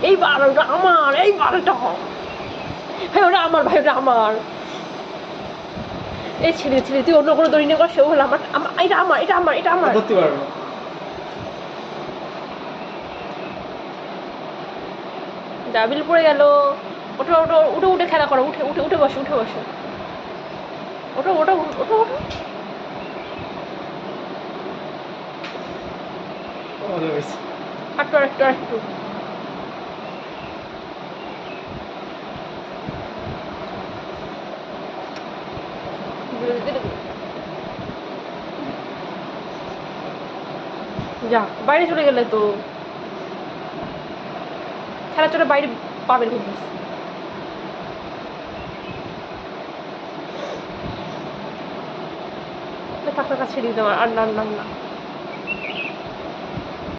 এইবার ওটা আমার, এইবার ওটা ভাই, ওটা আমার ভাই, ওটা আমার। এই ছেলে ছেলে তুই অন্য কোনো দড়ি নিয়ে কর, সেও হলো আমার, এটা আমার, এটা আমার, এটা আমার। ধরতে পারবো না। ডাবিল পড়ে গেল। ওঠো ওঠো, উঠে উঠে খেলা করো, উঠে উঠে উঠে বসো, উঠে বসো, ওঠো ওঠো ওঠো ওঠো। মজা পেয়েছি। আরেকটু আরেকটু আরেকটু। যা, বাইরে চলে গেলে তো খেলা চলে, বাইরে পাবেন কিন্তু। কাছে দিতে আর না না না।